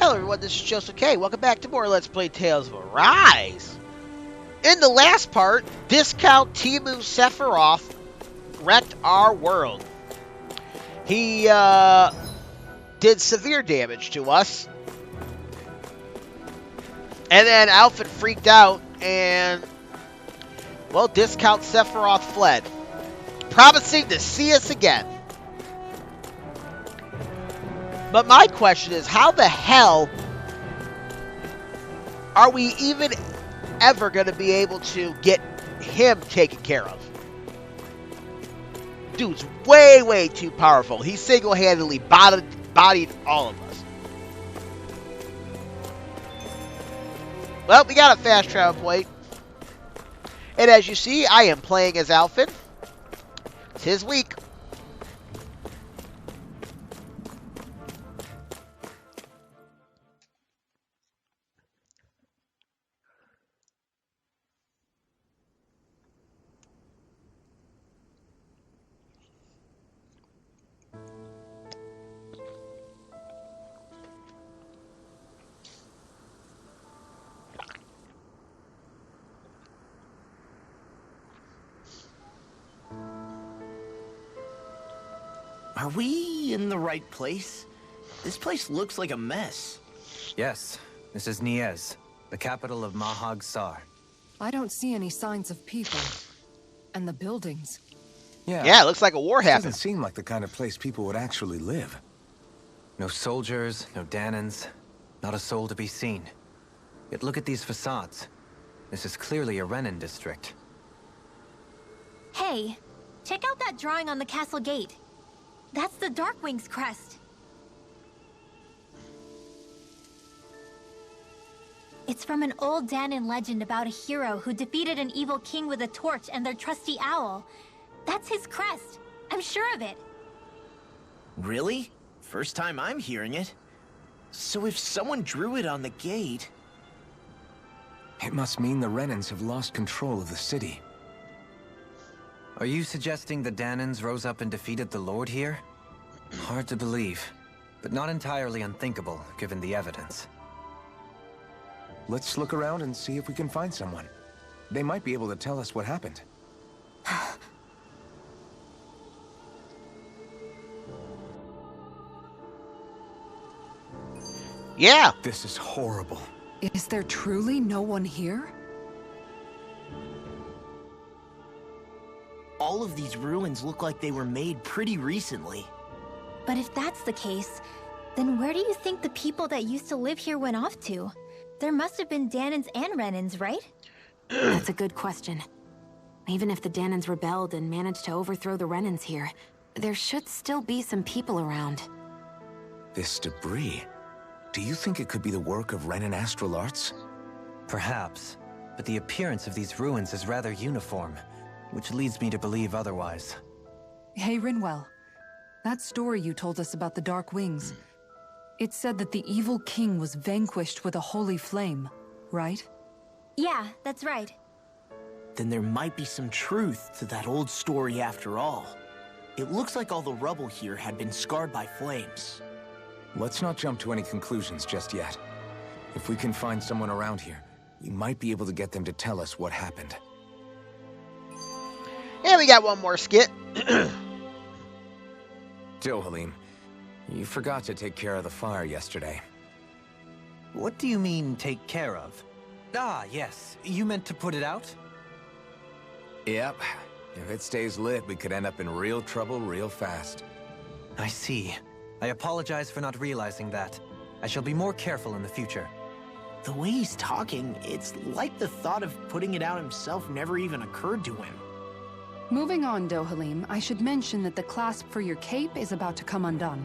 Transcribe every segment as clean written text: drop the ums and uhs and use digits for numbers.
Hello everyone, this is Joseph K. Welcome back to more Let's Play Tales of Arise. In the last part, Discount Timu Sephiroth wrecked our world. He did severe damage to us. And then Alphen freaked out and, well, Discount Sephiroth fled, promising to see us again. But my question is, how the hell are we even ever going to be able to get him taken care of? Dude's way, way too powerful. He single-handedly bodied all of us. Well, we got a fast travel point. And as you see, I am playing as Alphen. It's his week. Are we in the right place? This place looks like a mess. Yes, this is Niez, the capital of Mahag Sar. I don't see any signs of people. And the buildings. Yeah, it looks like a war happened. Doesn't seem like the kind of place people would actually live. No soldiers, no Danans, not a soul to be seen. Yet look at these facades. This is clearly a Renan district. Hey, check out that drawing on the castle gate. That's the Darkwing's crest. It's from an old Danan legend about a hero who defeated an evil king with a torch and their trusty owl. That's his crest. I'm sure of it. Really? First time I'm hearing it. So if someone drew it on the gate... It must mean the Renans have lost control of the city. Are you suggesting the Danans rose up and defeated the Lord here? Hard to believe, but not entirely unthinkable, given the evidence. Let's look around and see if we can find someone. They might be able to tell us what happened. Yeah. This is horrible. Is there truly no one here? All of these ruins look like they were made pretty recently. But if that's the case, then where do you think the people that used to live here went off to? There must have been Danans and Renans, right? That's a good question. Even if the Danans rebelled and managed to overthrow the Renans here, there should still be some people around. This debris. Do you think it could be the work of Renan astral arts? Perhaps, but the appearance of these ruins is rather uniform, which leads me to believe otherwise. Hey, Rinwell. That story you told us about the Dark Wings. It said that the evil king was vanquished with a holy flame, right? Yeah, that's right. Then there might be some truth to that old story after all. It looks like all the rubble here had been scarred by flames. Let's not jump to any conclusions just yet. If we can find someone around here, we might be able to get them to tell us what happened. And we got one more skit. Dohalim, you forgot to take care of the fire yesterday. What do you mean, take care of? Ah, yes. You meant to put it out? Yep. If it stays lit, we could end up in real trouble real fast. I see. I apologize for not realizing that. I shall be more careful in the future. The way he's talking, it's like the thought of putting it out himself never even occurred to him. Moving on, Dohalim, I should mention that the clasp for your cape is about to come undone.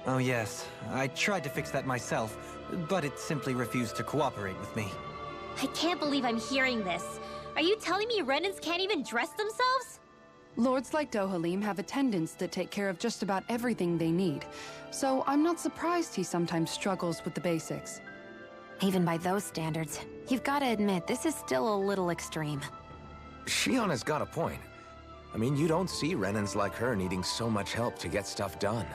Oh yes, I tried to fix that myself, but it simply refused to cooperate with me. I can't believe I'm hearing this. Are you telling me Renans can't even dress themselves? Lords like Dohalim have attendants that take care of just about everything they need, so I'm not surprised he sometimes struggles with the basics. Even by those standards, you've got to admit this is still a little extreme. Shionne has got a point. I mean, you don't see Renans like her needing so much help to get stuff done.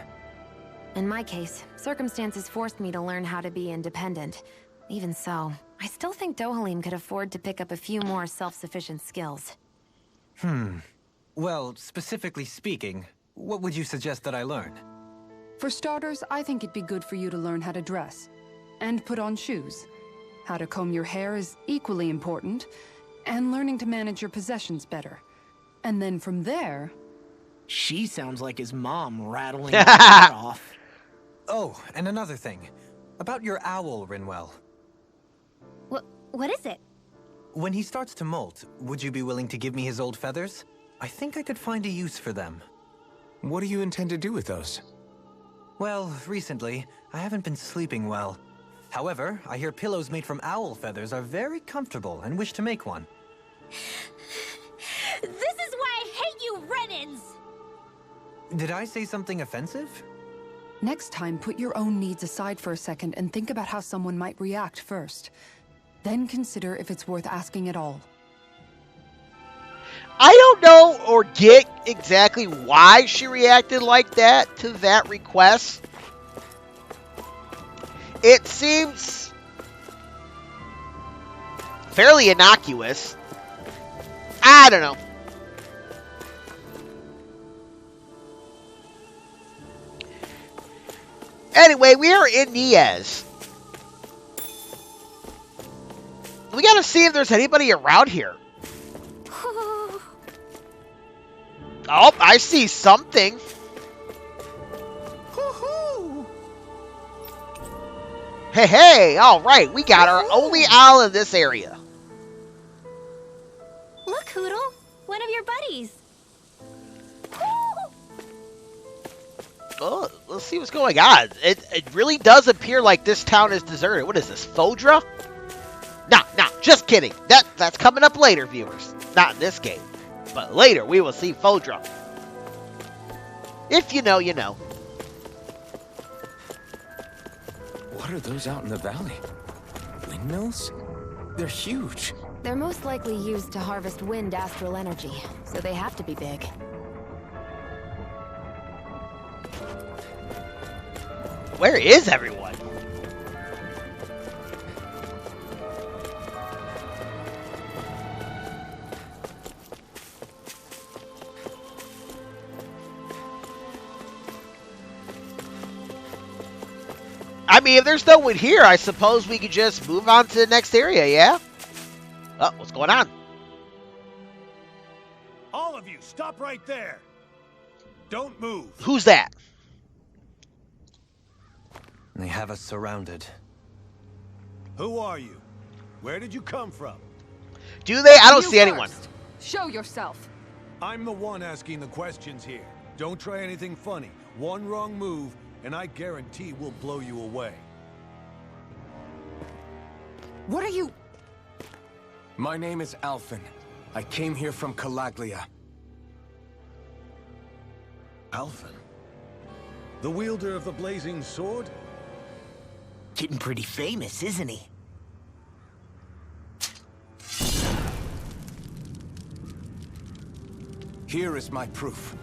In my case, circumstances forced me to learn how to be independent. Even so, I still think Dohalim could afford to pick up a few more self-sufficient skills. Well, specifically speaking, what would you suggest that I learn? For starters, I think it'd be good for you to learn how to dress. And put on shoes. How to comb your hair is equally important. And learning to manage your possessions better. And then from there... She sounds like his mom rattling her head off. Oh, and another thing. About your owl, Rinwell. What is it? When he starts to molt, would you be willing to give me his old feathers? I think I could find a use for them. What do you intend to do with those? Well, recently, I haven't been sleeping well. However, I hear pillows made from owl feathers are very comfortable and wish to make one. This is why I hate you, Renans! Did I say something offensive? Next time, put your own needs aside for a second and think about how someone might react first. Then consider if it's worth asking at all. I don't know or get exactly why she reacted like that to that request. It seems fairly innocuous. I don't know. Anyway, we are in Niez. We gotta see if there's anybody around here. Oh, I see something. Hey, hey, all right, we got our only owl in this area. Look, Hoodle, one of your buddies. Oh, let's see what's going on. It really does appear like this town is deserted. What is this, Fodra? Nah, just kidding. That's coming up later, viewers. Not in this game. But later, we will see Fodra. If you know, you know. What are those out in the valley? Windmills? They're huge. They're most likely used to harvest wind astral energy, so they have to be big. Where is everyone? I mean, if there's no one here, I suppose we could just move on to the next area, yeah? Oh, what's going on? All of you, stop right there. Don't move. Who's that? They have us surrounded. Who are you? Where did you come from? Do they? I don't You see anyone. first. Show yourself. I'm the one asking the questions here. Don't try anything funny. One wrong move, and I guarantee we'll blow you away. What are you... My name is Alphen. I came here from Calaglia. Alphen? The wielder of the blazing sword? Getting pretty famous, isn't he? Here is my proof.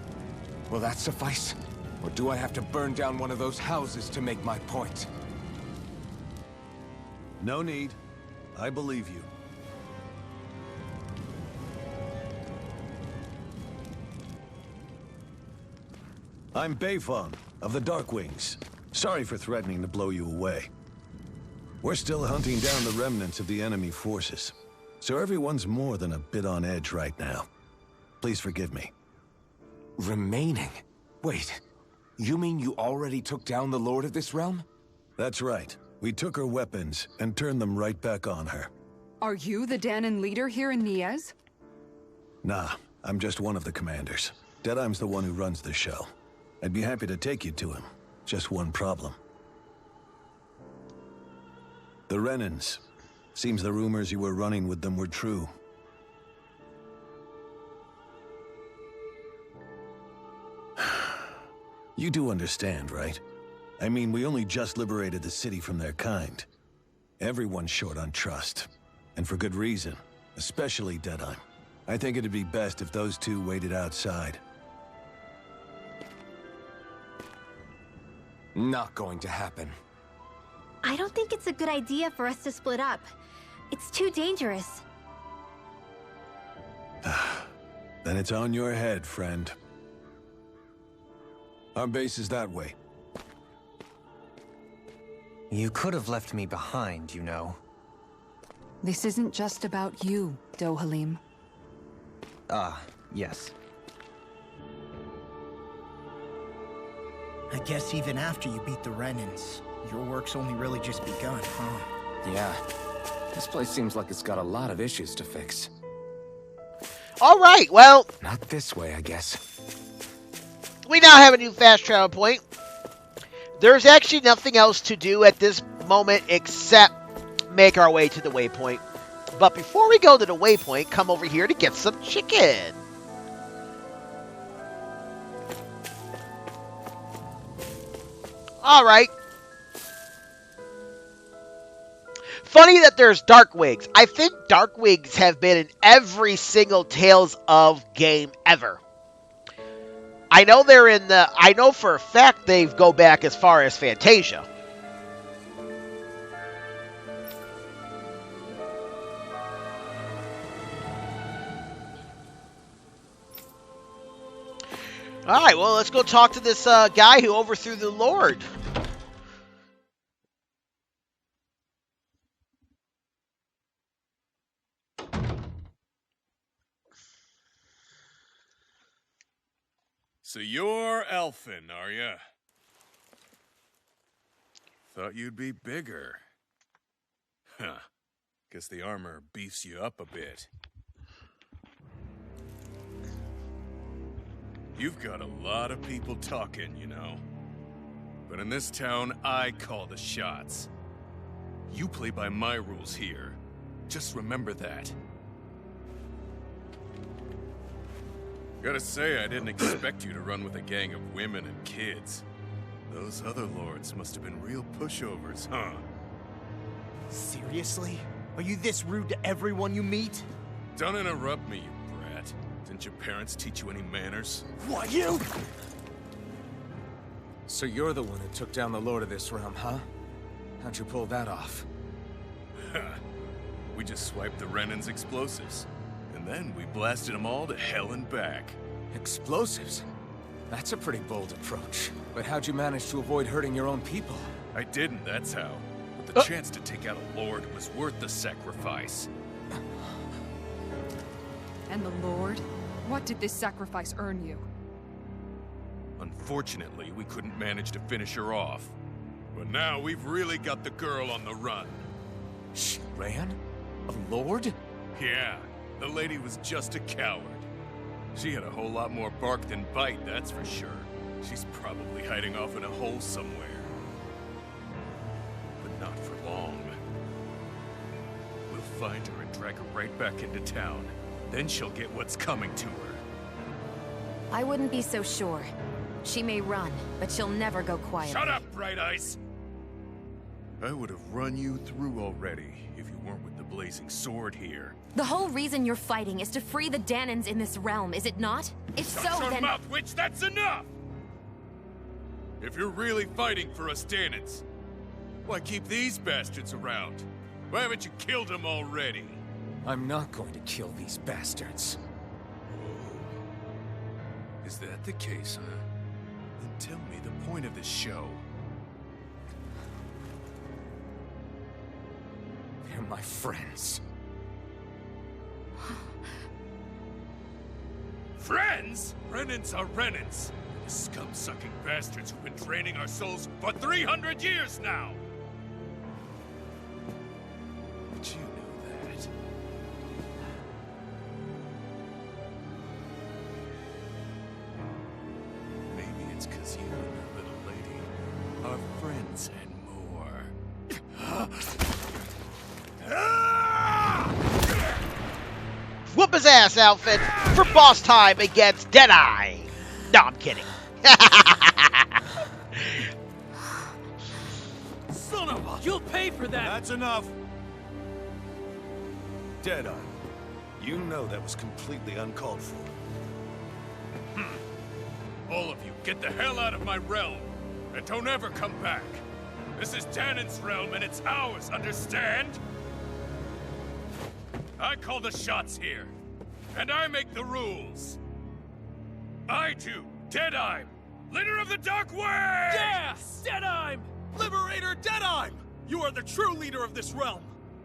Will that suffice? Or do I have to burn down one of those houses to make my point? No need. I believe you. I'm Bayfong, of the Darkwings. Sorry for threatening to blow you away. We're still hunting down the remnants of the enemy forces, so everyone's more than a bit on edge right now. Please forgive me. Remaining? Wait, you mean you already took down the Lord of this realm? That's right. We took her weapons and turned them right back on her. Are you the Danon leader here in Niez? Nah, I'm just one of the commanders. Deadeye's the one who runs the show. I'd be happy to take you to him. Just one problem. The Renans. Seems the rumors you were running with them were true. You do understand, right? I mean, we only just liberated the city from their kind. Everyone's short on trust. And for good reason. Especially Deadeye. I think it'd be best if those two waited outside. Not going to happen. I don't think it's a good idea for us to split up. It's too dangerous. Then it's on your head, friend. Our base is that way. You could have left me behind, you know. This isn't just about you, Dohalim. Ah, yes. I guess even after you beat the Renans, your work's only really just begun, huh? Yeah. This place seems like it's got a lot of issues to fix. All right, well, Not this way, I guess. we now have a new fast travel point. There's actually nothing else to do at this moment except make our way to the waypoint. But before we go to the waypoint, come over here to get some chicken. All right. Funny that there's Darkwigs. I think Darkwigs have been in every single Tales of game ever. I know they're in the... I know for a fact they go back as far as Fantasia. Alright, well, let's go talk to this guy who overthrew the Lord. So you're Alphen, are ya? Thought you'd be bigger. Huh. Guess the armor beefs you up a bit. You've got a lot of people talking, you know. But in this town, I call the shots. You play by my rules here. Just remember that. Gotta say, I didn't expect you to run with a gang of women and kids. Those other lords must have been real pushovers, huh? Seriously? Are you this rude to everyone you meet? Don't interrupt me, you brat. Didn't your parents teach you any manners? What, you? So you're the one who took down the Lord of this realm, huh? How'd you pull that off? We just swiped the Renan's explosives. And then we blasted them all to hell and back. Explosives? That's a pretty bold approach. But how'd you manage to avoid hurting your own people? I didn't, that's how. But the chance to take out a lord was worth the sacrifice. And the Lord? What did this sacrifice earn you? Unfortunately, we couldn't manage to finish her off. But now we've really got the girl on the run. She ran? A lord? Yeah, the lady was just a coward. She had a whole lot more bark than bite, that's for sure. She's probably hiding off in a hole somewhere. But not for long. We'll find her and drag her right back into town. Then she'll get what's coming to her. I wouldn't be so sure. She may run, but she'll never go quiet. Shut up, Bright Eyes! I would have run you through already if you weren't with the blazing sword here. The whole reason you're fighting is to free the Danans in this realm, is it not? If so, Shut your then... mouth, witch! That's enough! If you're really fighting for us Danans, why keep these bastards around? Why haven't you killed them already? I'm not going to kill these bastards. Is that the case, huh? Then tell me the point of this show. They're my friends. Friends? Renans are Renans. The scum-sucking bastards who've been draining our souls for 300 years now! But you know that. Maybe it's because you and that little lady are friends and more. Whoop his ass, Alphen, for boss time against Deadeye. No, I'm kidding. Son of a... You'll pay for that! That's enough. Deadeye, you know that was completely uncalled for. All of you, get the hell out of my realm! And don't ever come back. This is Danon's realm and it's ours, understand? I call the shots here. And I make the rules. I do, Deadime, leader of the Dark Wings! Yes! Deadime! Liberator Deadime! You are the true leader of this realm!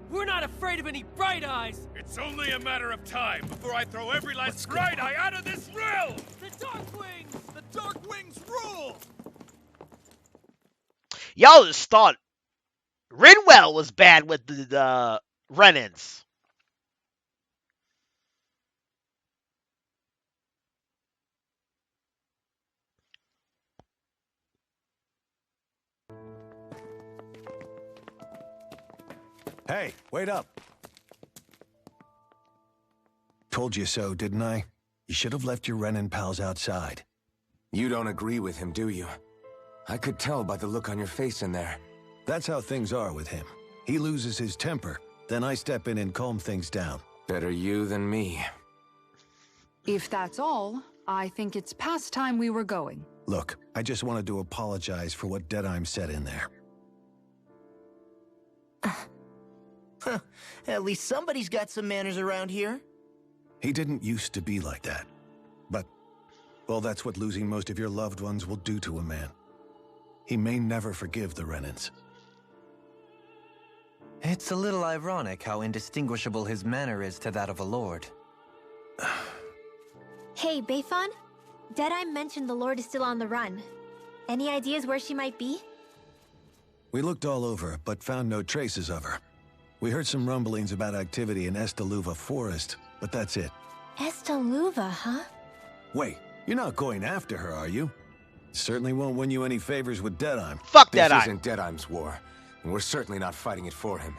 We're not afraid of any Bright Eyes! It's only a matter of time before I throw every last Bright Eye out of this realm! The Dark Wings! The Dark Wings rule! Y'all just thought Rinwell was bad with the Renans. Hey, wait up. Told you so, didn't I? You should have left your Renan pals outside. You don't agree with him, do you? I could tell by the look on your face in there. That's how things are with him. He loses his temper, then I step in and calm things down. Better you than me. If that's all, I think it's past time we were going. Look, I just wanted to apologize for what Deadime said in there. At least somebody's got some manners around here. He didn't used to be like that. But, well, that's what losing most of your loved ones will do to a man. He may never forgive the Renans. It's a little ironic how indistinguishable his manner is to that of a lord. Hey, Bayfon? Deadeye mentioned the Lord is still on the run. Any ideas where she might be? We looked all over, but found no traces of her. We heard some rumblings about activity in Estaluva Forest, but that's it. Estaluva, huh? Wait, you're not going after her, are you? Certainly won't win you any favors with Deadime. Fuck This Deadeye. isn't Deadime's war, and we're certainly not fighting it for him.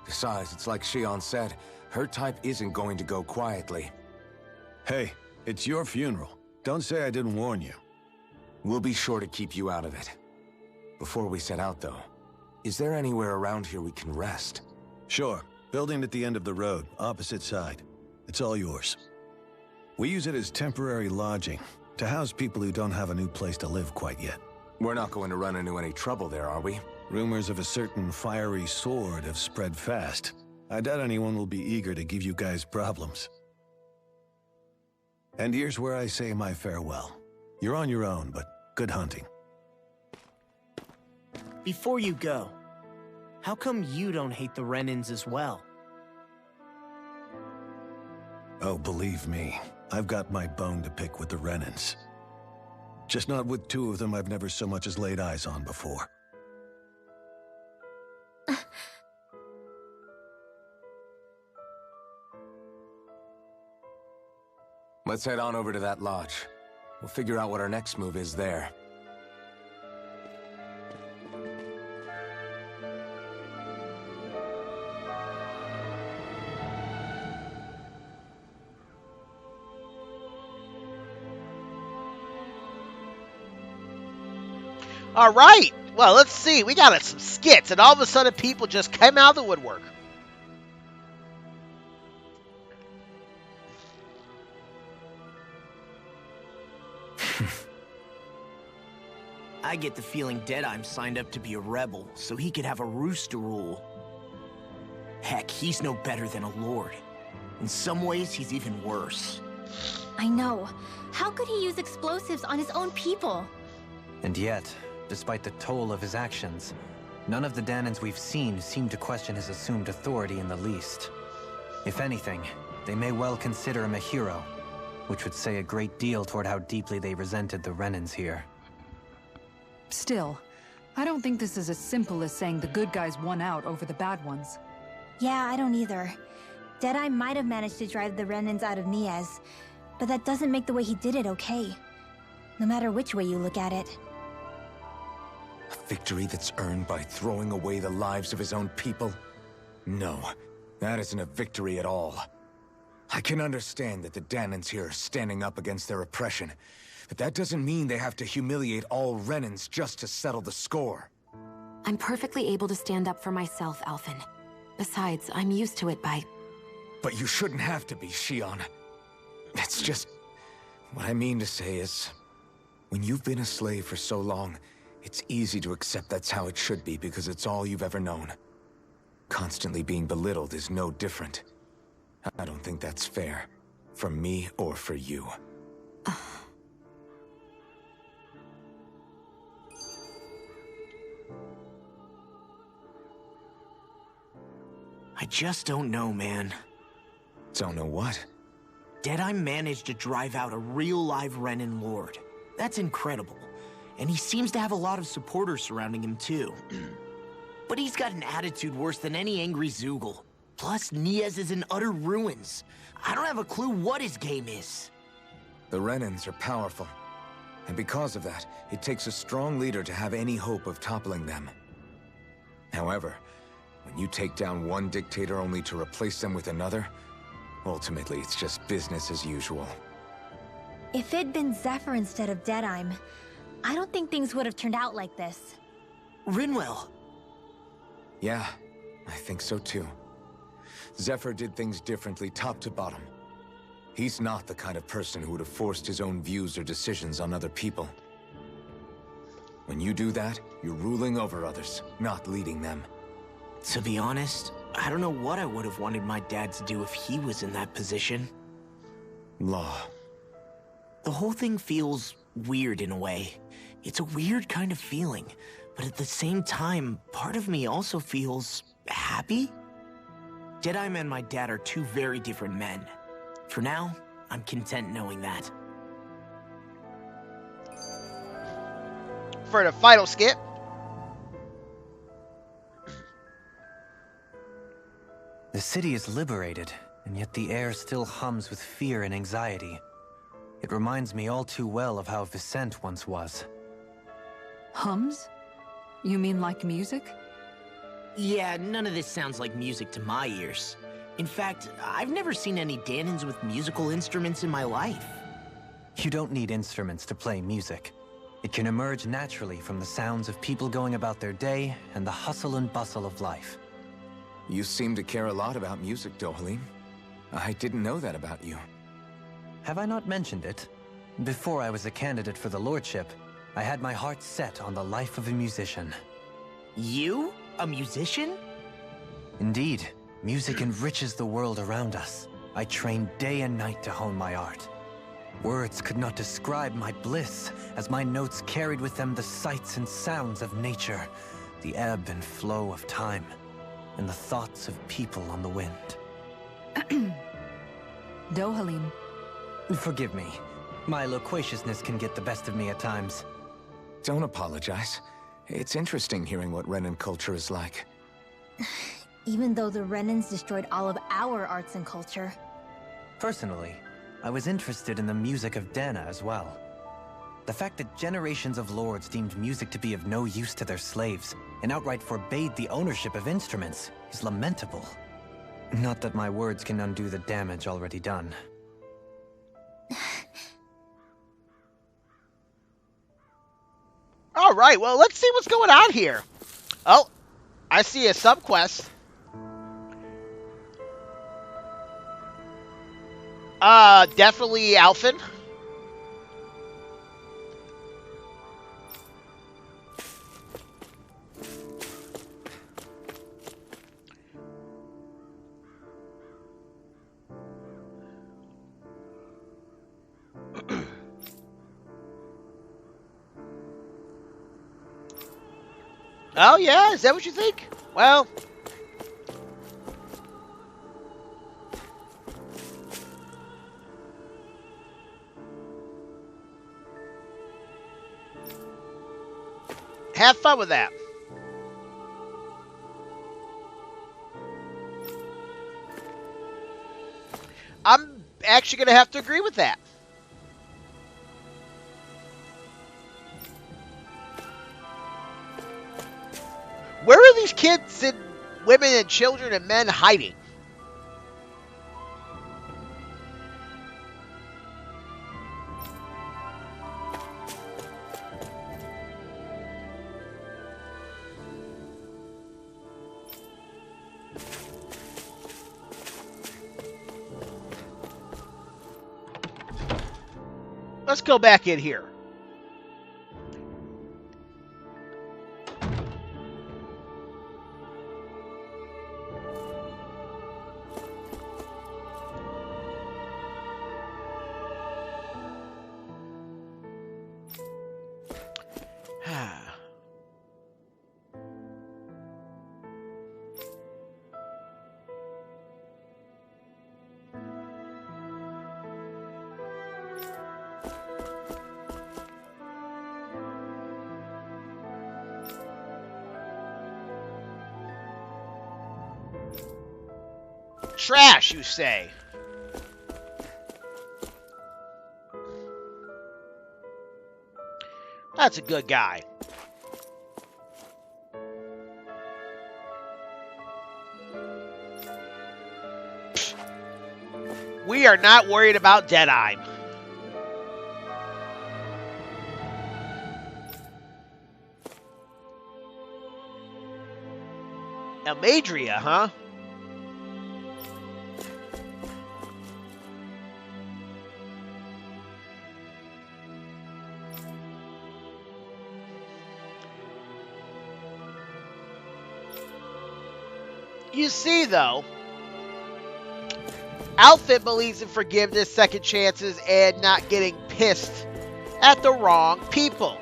Besides, it's like Shionne said, her type isn't going to go quietly. Hey, it's your funeral. Don't say I didn't warn you. We'll be sure to keep you out of it. Before we set out, though, is there anywhere around here we can rest? Sure. Building at the end of the road, opposite side. It's all yours. We use it as temporary lodging, to house people who don't have a new place to live quite yet. We're not going to run into any trouble there, are we? Rumors of a certain fiery sword have spread fast. I doubt anyone will be eager to give you guys problems. And here's where I say my farewell. You're on your own, but good hunting. Before you go, how come you don't hate the Renans as well? Oh, believe me, I've got my bone to pick with the Renans. Just not with two of them I've never so much as laid eyes on before. Let's head on over to that lodge. We'll figure out what our next move is there. All right. Well, let's see. We got some skits, and all of a sudden people just came out of the woodwork. I get the feeling Deadime signed up to be a rebel, so he could have a rooster rule. Heck, he's no better than a lord. In some ways, he's even worse. I know. How could he use explosives on his own people? And yet, despite the toll of his actions, none of the Danons we've seen seem to question his assumed authority in the least. If anything, they may well consider him a hero, which would say a great deal toward how deeply they resented the Renans here. Still, I don't think this is as simple as saying the good guys won out over the bad ones. Yeah, I don't either. Deadeye might have managed to drive the Renans out of Niez, but that doesn't make the way he did it okay. No matter which way you look at it. A victory that's earned by throwing away the lives of his own people? No, that isn't a victory at all. I can understand that the Danons here are standing up against their oppression, but that doesn't mean they have to humiliate all Renans just to settle the score. I'm perfectly able to stand up for myself, Alphen. Besides, I'm used to it by... But you shouldn't have to be, Shionne. It's just... What I mean to say is... When you've been a slave for so long, It's easy to accept that's how it should be because it's all you've ever known. Constantly being belittled is no different. I don't think that's fair. For me or for you. I just don't know, man. Don't know what? Deadeye managed to drive out a real live Renan Lord. That's incredible. And he seems to have a lot of supporters surrounding him too. But he's got an attitude worse than any angry Zoogle. Plus, Niez is in utter ruins. I don't have a clue what his game is. The Renans are powerful. And because of that, it takes a strong leader to have any hope of toppling them. However, when you take down one dictator only to replace them with another, ultimately it's just business as usual. If it'd been Zephyr instead of Deadeye, I don't think things would have turned out like this. Rinwell. Yeah, I think so too. Zephyr did things differently top to bottom. He's not the kind of person who would have forced his own views or decisions on other people. When you do that, you're ruling over others, not leading them. To be honest, I don't know what I would have wanted my dad to do if he was in that position. Law. The whole thing feels weird in a way. It's a weird kind of feeling, but at the same time, part of me also feels happy. Deadeye and my dad are two very different men. For now, I'm content knowing that. For the final skip. The city is liberated, and yet the air still hums with fear and anxiety. It reminds me all too well of how Vicente once was. Hums? You mean like music? Yeah, none of this sounds like music to my ears. In fact, I've never seen any Danans with musical instruments in my life. You don't need instruments to play music. It can emerge naturally from the sounds of people going about their day and the hustle and bustle of life. You seem to care a lot about music, Dohalim. I didn't know that about you. Have I not mentioned it? Before I was a candidate for the lordship, I had my heart set on the life of a musician. You? A musician? Indeed. Music enriches the world around us. I trained day and night to hone my art. Words could not describe my bliss, as my notes carried with them the sights and sounds of nature, the ebb and flow of time, and the thoughts of people on the wind. Dohalim. Forgive me. My loquaciousness can get the best of me at times. Don't apologize. It's interesting hearing what Renan culture is like. Even though the Renans destroyed all of our arts and culture. Personally, I was interested in the music of Dana as well. The fact that generations of lords deemed music to be of no use to their slaves and outright forbade the ownership of instruments is lamentable. Not that my words can undo the damage already done. All right, well, let's see what's going on here. Oh, I see a subquest. Definitely Alphen. Oh, yeah? Is that what you think? Well... have fun with that. I'm actually going to have to agree with that. Where are these kids and women and children and men hiding? Let's go back in here. Trash, you say? That's a good guy. We are not worried about Deadeye. Amadria, huh? You see, though, Alphen believes in forgiveness, second chances, and not getting pissed at the wrong people.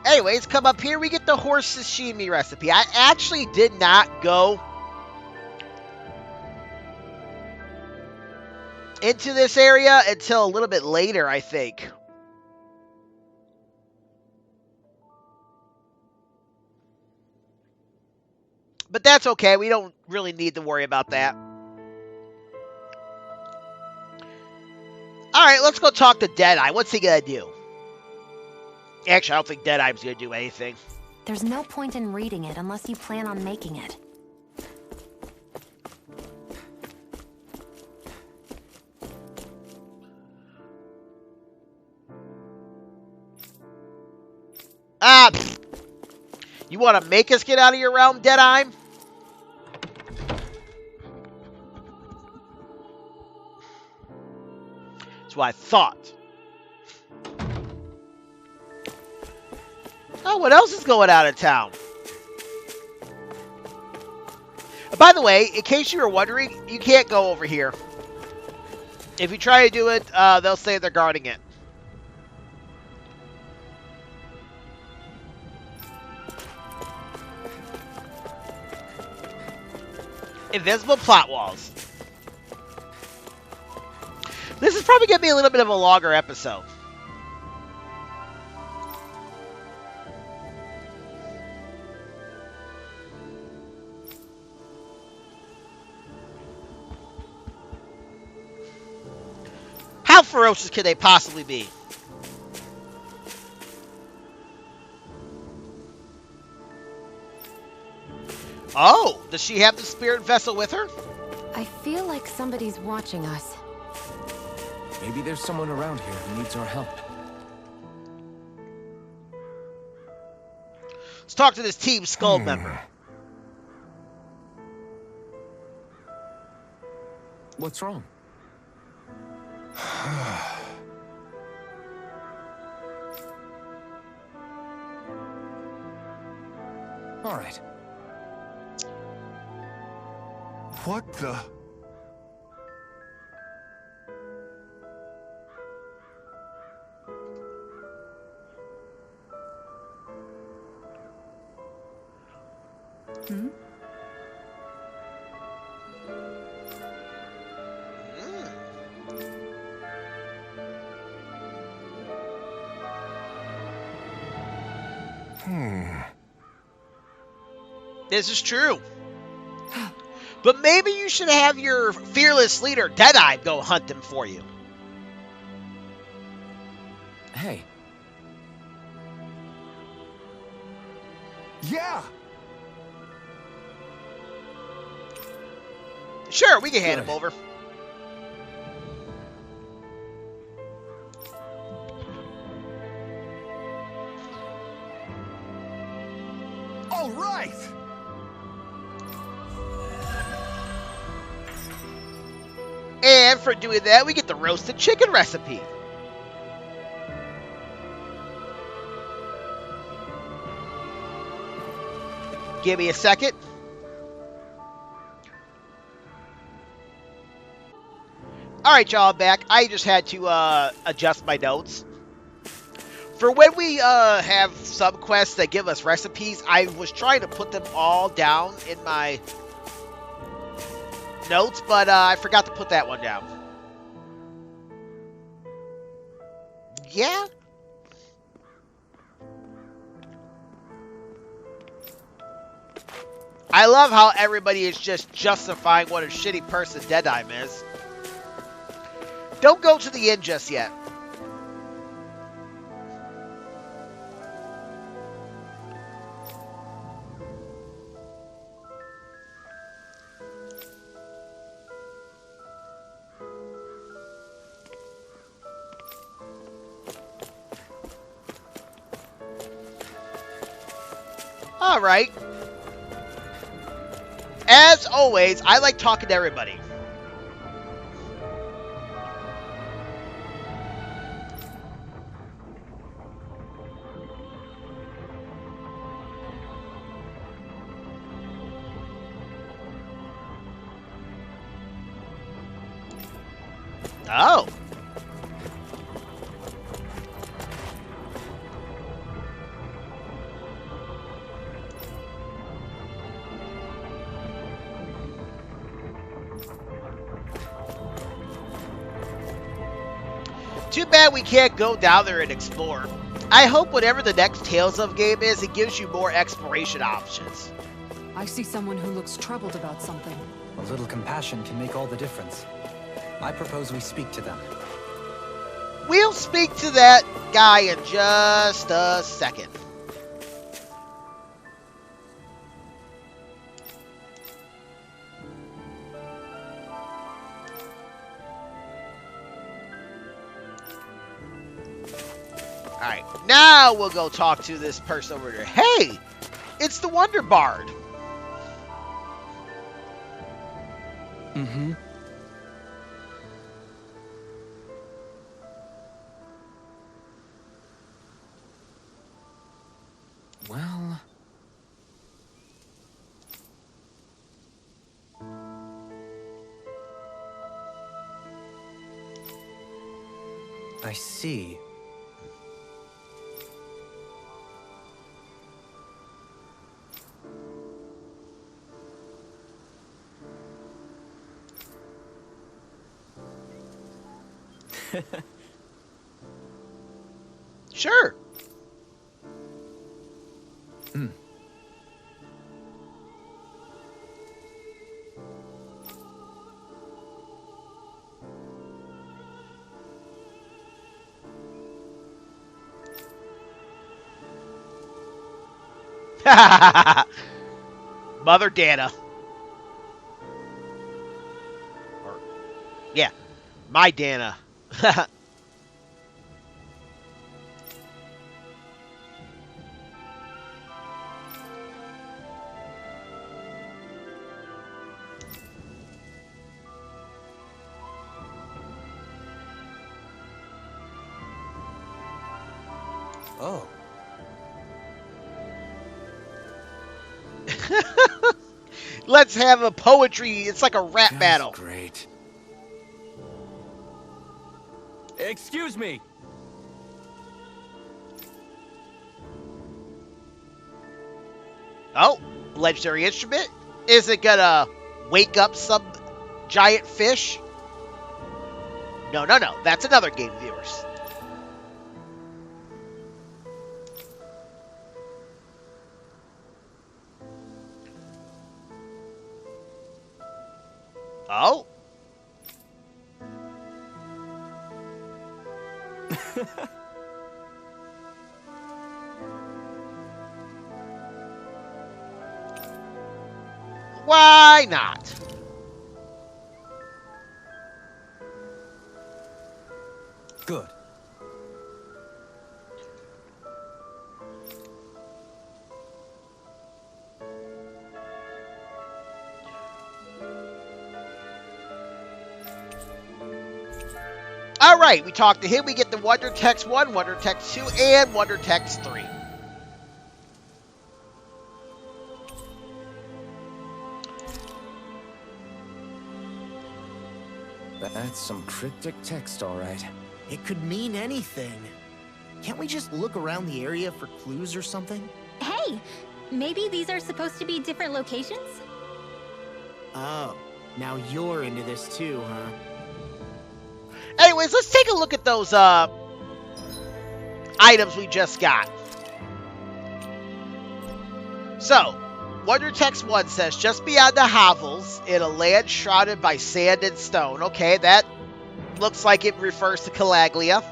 Anyways, come up here, we get the horse sashimi recipe. I actually did not go into this area until a little bit later, I think. But that's okay, we don't really need to worry about that. Alright, let's go talk to Deadeye. What's he gonna do? Actually, I don't think Deadeye's gonna do anything. There's no point in reading it unless you plan on making it. You want to make us get out of your realm, Deadeye? That's what I thought. Oh, what else is going out of town? By the way, in case you were wondering, you can't go over here. If you try to do it, they'll say they're guarding it. Invisible plot walls. This is probably going to be a little bit of a longer episode. How ferocious could they possibly be? Oh, does she have the spirit vessel with her? I feel like somebody's watching us. Maybe there's someone around here who needs our help. Let's talk to this Team Skull member. What's wrong? All right. What the? Hmm? This is true. But maybe you should have your fearless leader, Deadeye, go hunt them for you. Hey. Yeah! Sure, we can hand him over. All right! And for doing that, we get the roasted chicken recipe. Give me a second. Alright, y'all, back. I just had to adjust my notes. For when we have subquests that give us recipes, I was trying to put them all down in my notes, but I forgot to put that one down. Yeah? I love how everybody is just justifying what a shitty person Deadeye is. Don't go to the inn just yet. Alright. As always, I like talking to everybody. Oh. Too bad we can't go down there and explore. I hope whatever the next Tales of game is, it gives you more exploration options. I see someone who looks troubled about something. A little compassion can make all the difference. I propose we speak to them. We'll speak to that guy in just a second. Alright, now we'll go talk to this person over there. Hey! It's the Wonder Bard! Mm-hmm. Well... I see. Sure. Hmm. Mother Dana. Or, yeah, my Dana. Oh. Let's have a poetry. It's like a rap battle. Great. Excuse me. Oh, legendary instrument? Is it gonna wake up some giant fish? No, no, no. That's another game, viewers. Oh. Why not? Good. All right, we talked to him. We get the Wonder Text 1, Wonder Text 2, and Wonder Text 3. That's some cryptic text, all right. It could mean anything. Can't we just look around the area for clues or something? Hey, maybe these are supposed to be different locations? Oh, now you're into this too, huh? Anyways, let's take a look at those items we just got. So, Wonder Text 1 says, just beyond the hovels, in a land shrouded by sand and stone. Okay, that looks like it refers to Calaglia.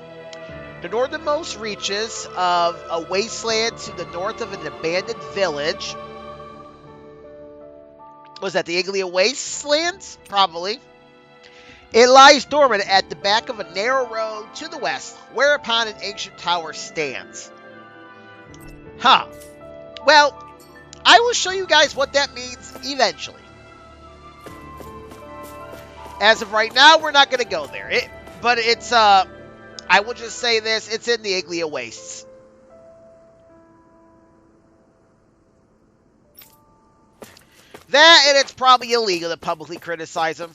The northernmost reaches of a wasteland to the north of an abandoned village. Was that the Iglia Wastelands? Probably. It lies dormant at the back of a narrow road to the west, whereupon an ancient tower stands. Huh. Well, I will show you guys what that means eventually. As of right now, we're not going to go there. But it's, I will just say this, it's in the Iglia Wastes. That, and it's probably illegal to publicly criticize them.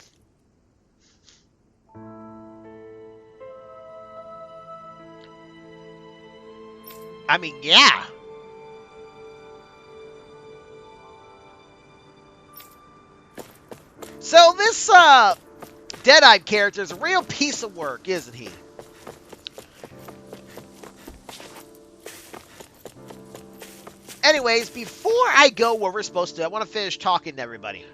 I mean, yeah. So this Deadeye character is a real piece of work, isn't he? Anyways, before I go where we're supposed to, I want to finish talking to everybody.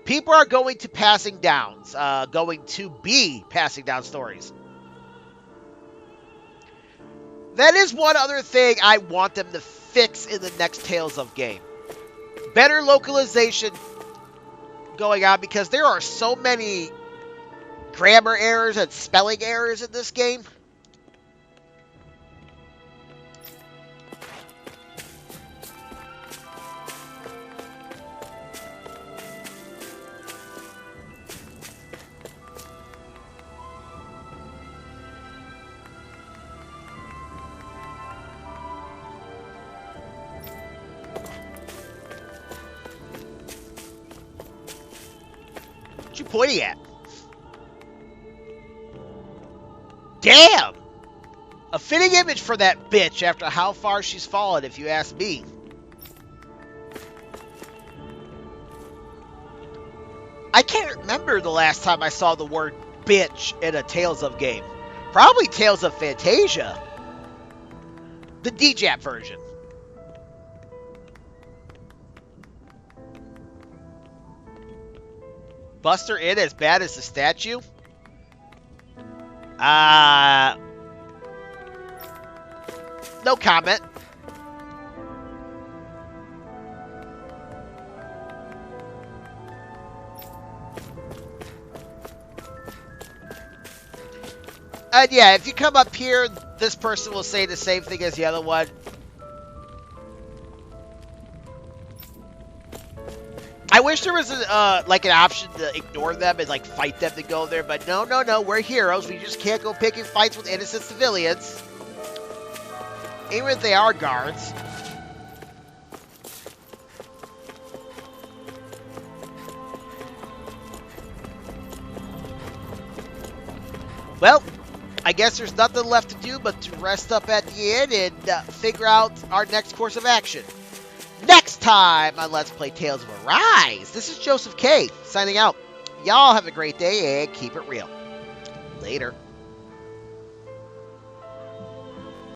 People are going to passing downs, going to be passing down stories. That is one other thing I want them to fix in the next Tales of game. Better localization going on, because there are so many grammar errors and spelling errors in this game. What you pointing at? Damn! A fitting image for that bitch after how far she's fallen, if you ask me. I can't remember the last time I saw the word bitch in a Tales of game. Probably Tales of Fantasia. The DJAP version. Buster in as bad as the statue? No comment. And yeah, if you come up here, this person will say the same thing as the other one. I wish there was like an option to ignore them and like fight them to go there, but no, we're heroes. We just can't go picking fights with innocent civilians, even if they are guards. Well, I guess there's nothing left to do but to rest up at the inn and figure out our next course of action. Next time on Let's Play Tales of Arise, this is Joseph K. signing out. Y'all have a great day and keep it real. Later.